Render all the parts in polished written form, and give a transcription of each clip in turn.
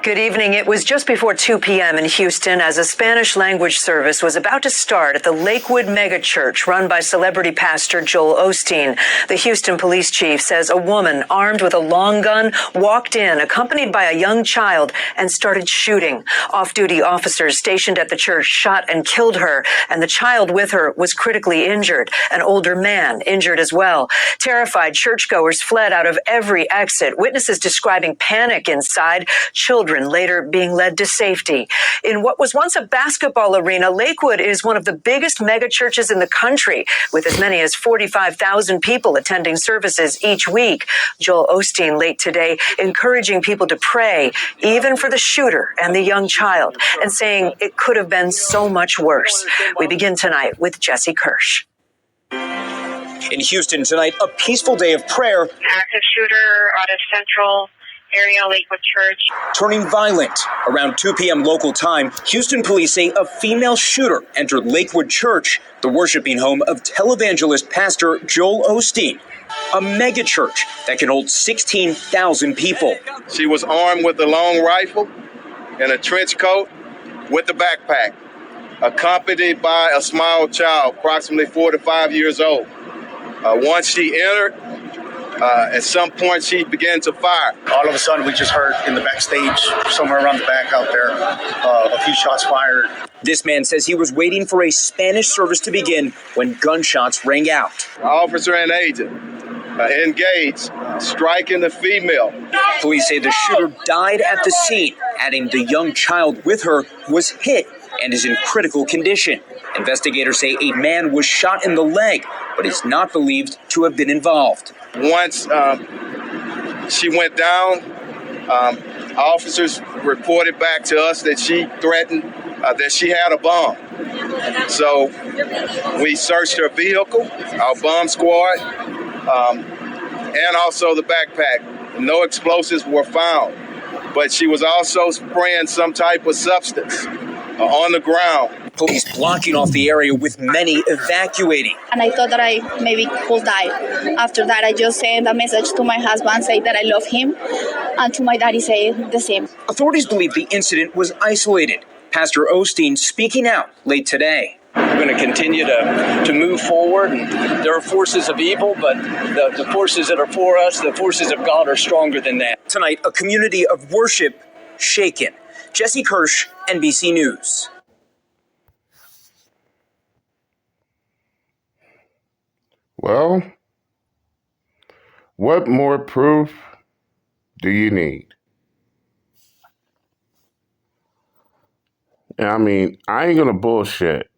Good evening. It was just before 2 p.m. in Houston as a Spanish language service was about to start at the Lakewood Megachurch run by celebrity pastor Joel Osteen. The Houston police chief says a woman armed with a long gun walked in, accompanied by a young child, and started shooting. Off-duty officers stationed at the church shot and killed her, and the child with her was critically injured. An older man injured as well. Terrified, churchgoers fled out of every exit. Witnesses describing panic inside. Children later being led to safety. In what was once a basketball arena, Lakewood is one of the biggest mega churches in the country, with as many as 45,000 people attending services each week. Joel Osteen late today encouraging people to pray, even for the shooter and the young child, and saying it could have been so much worse. We begin tonight with Jesse Kirsch. In Houston tonight, a peaceful day of prayer. Active shooter out of Central area, Lakewood Church. Turning violent. Around 2 p.m. local time, Houston police say a female shooter entered Lakewood Church, the worshiping home of televangelist pastor Joel Osteen, a mega church that can hold 16,000 people. She was armed with a long rifle and a trench coat with a backpack, accompanied by a small child, approximately 4 to 5 years old. Once she entered, at some point she began to fire. All of a sudden we just heard in the backstage, somewhere around the back out there, a few shots fired. This man says he was waiting for a Spanish service to begin when gunshots rang out. Officer and agent engaged, striking the female. Police say the shooter died at the scene, adding the young child with her was hit and is in critical condition. Investigators say a man was shot in the leg, but is not believed to have been involved. Once she went down, officers reported back to us that she threatened that she had a bomb. So we searched her vehicle, our bomb squad, and also the backpack. No explosives were found, but she was also spraying some type of substance on the ground. Police blocking off the area with many evacuating. And I thought that I maybe could die. After that, I just sent a message to my husband saying that I love him, and to my daddy saying the same. Authorities believe the incident was isolated. Pastor Osteen speaking out late today. We're going to continue to move forward, and there are forces of evil, but the forces that are for us, the forces of God, are stronger than that. Tonight, a community of worship shaken. Jesse Kirsch, NBC News. Well, what more proof do you need? I mean, I ain't gonna bullshit.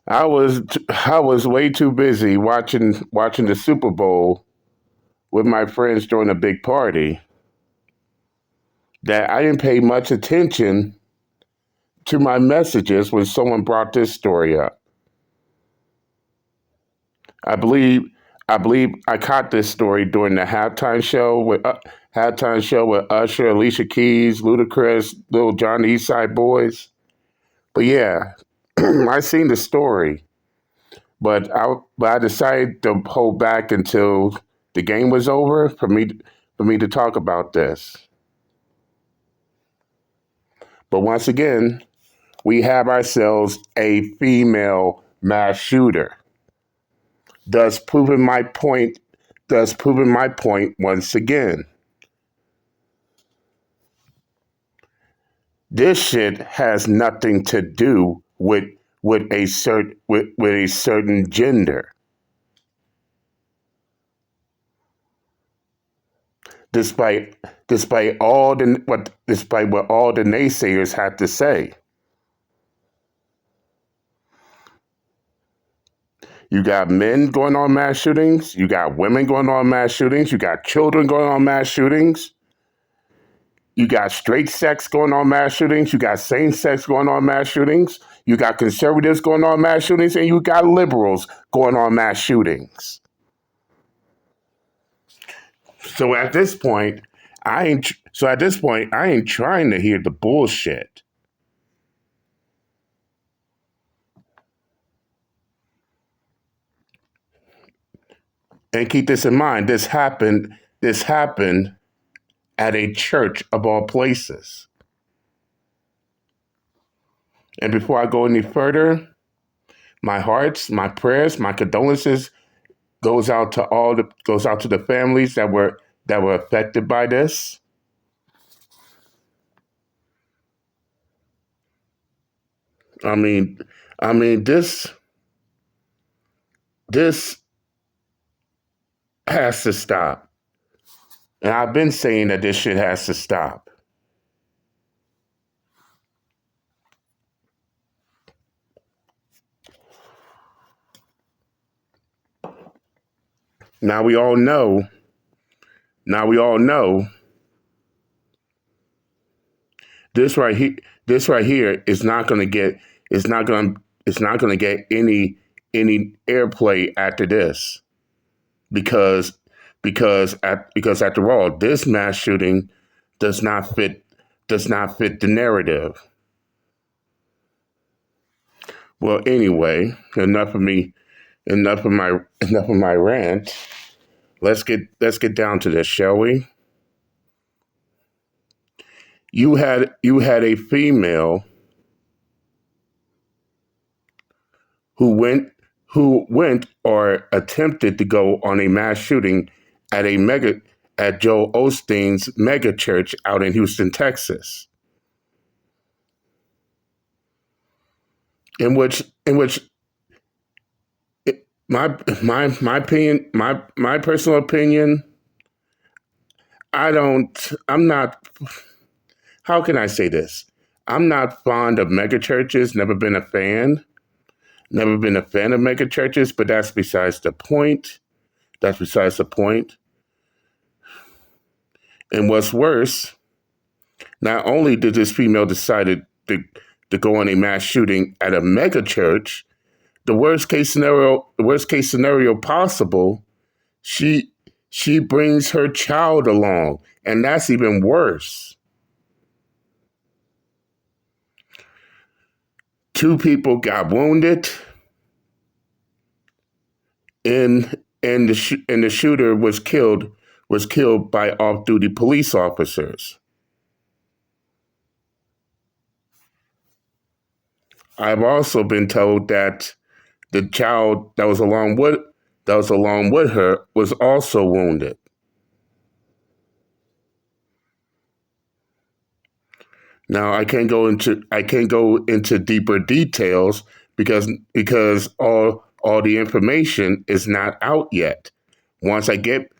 I was way too busy watching the Super Bowl with my friends during a big party that I didn't pay much attention to my messages when someone brought this story up. I believe I caught this story during the halftime show with Usher, Alicia Keys, Ludacris, Lil Jon, the East Side Boys. But yeah, I seen the story, but I decided to hold back until the game was over for me to talk about this. But once again, we have ourselves a female mass shooter. Thus proving my point once again. This shit has nothing to do with a certain gender. Despite what all the naysayers had to say. You got men going on mass shootings. You got women going on mass shootings. You got children going on mass shootings. You got straight sex going on mass shootings. You got same sex going on mass shootings. You got conservatives going on mass shootings, and you got liberals going on mass shootings. So at this point, I ain't trying to hear the bullshit. And keep this in mind. This happened at a church of all places. And before I go any further, my hearts, my prayers, my condolences goes out to the families that were affected by this. I mean, this has to stop. And I've been saying that this shit has to stop. Now we all know this right here is not going to get any airplay after this because after all, this mass shooting does not fit the narrative. Well, anyway, enough of my rant. Let's get down to this, shall we? You had a female who went or attempted to go on a mass shooting at Joel Osteen's Megachurch out in Houston, Texas. In which my opinion, my personal opinion, I'm not, how can I say this? I'm not fond of megachurches, never been a fan of megachurches, but that's besides the point. And what's worse, not only did this female decide to go on a mass shooting at a megachurch, the worst case scenario possible, she brings her child along, and that's even worse. 2 people got wounded, and the shooter was killed by off-duty police officers. I've also been told that the child that was along with her was also wounded. Now I can't go into deeper details because all the information is not out yet. Once I get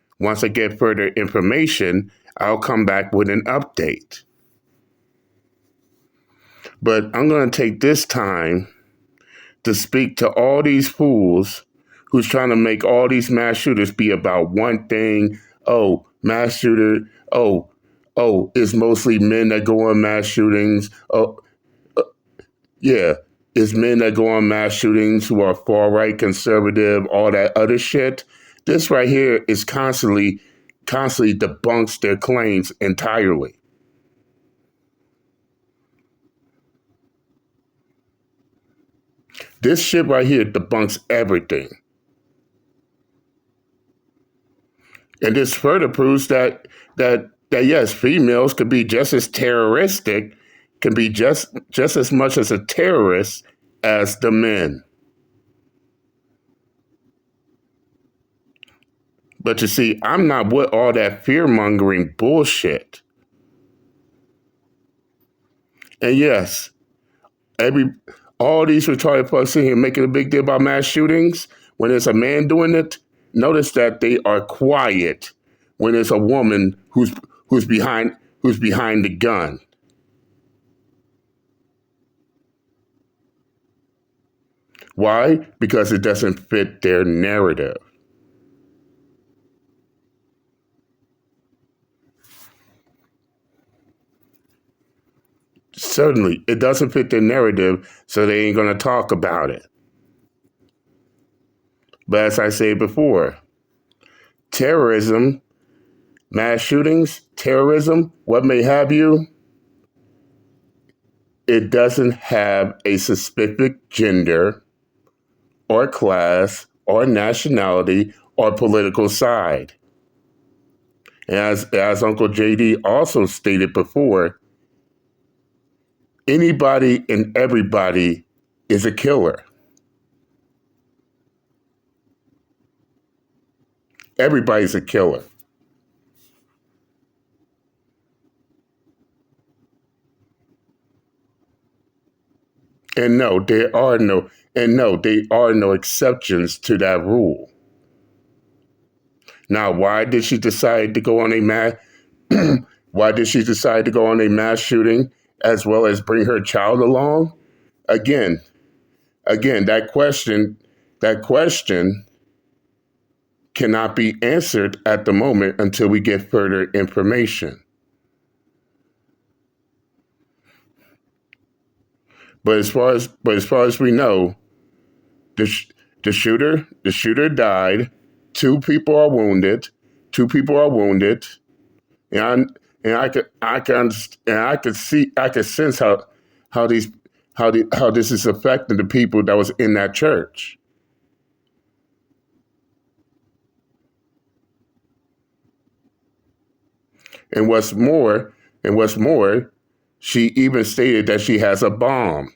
further information, I'll come back with an update. But I'm going to take this time to speak to all these fools who's trying to make all these mass shooters be about one thing. Oh, mass shooter. Oh, it's mostly men that go on mass shootings. Oh, yeah, it's men that go on mass shootings who are far right, conservative, all that other shit. This right here is constantly debunks their claims entirely. This shit right here debunks everything. And this further proves that yes, females could be just as terroristic, can be just as much as a terrorist as the men. But you see, I'm not with all that fear-mongering bullshit. And yes, all these retarded folks in here making a big deal about mass shootings, when it's a man doing it, notice that they are quiet when it's a woman who's behind the gun. Why? Because it doesn't fit their narrative. Certainly, it doesn't fit their narrative, so they ain't going to talk about it. But as I said before, terrorism, mass shootings, terrorism, what may have you, it doesn't have a specific gender or class or nationality or political side. As Uncle JD also stated before, anybody and everybody is a killer. Everybody's a killer. And no, there are no exceptions to that rule. Now, why did she decide to go on a mass shooting as well as bring her child along? Again, that question cannot be answered at the moment until we get further information. But as far as we know, the shooter died. Two people are wounded. And I could sense how this is affecting the people that was in that church. And what's more, she even stated that she has a bomb.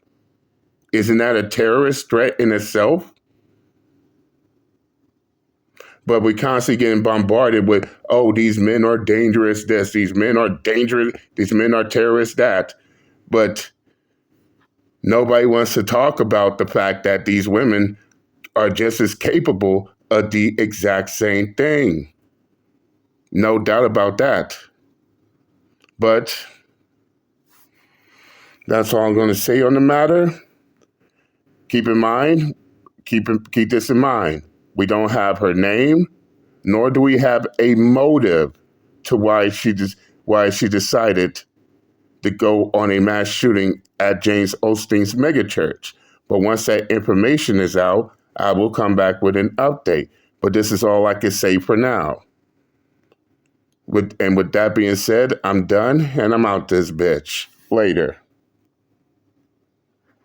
Isn't that a terrorist threat in itself? But we constantly getting bombarded with, oh, these men are dangerous, this, these men are dangerous, these men are terrorists, that. But nobody wants to talk about the fact that these women are just as capable of the exact same thing. No doubt about that. But that's all I'm going to say on the matter. Keep this in mind. We don't have her name, nor do we have a motive to why she decided to go on a mass shooting at James Osteen's megachurch. But once that information is out, I will come back with an update. But this is all I can say for now. With that being said, I'm done and I'm out this bitch. Later.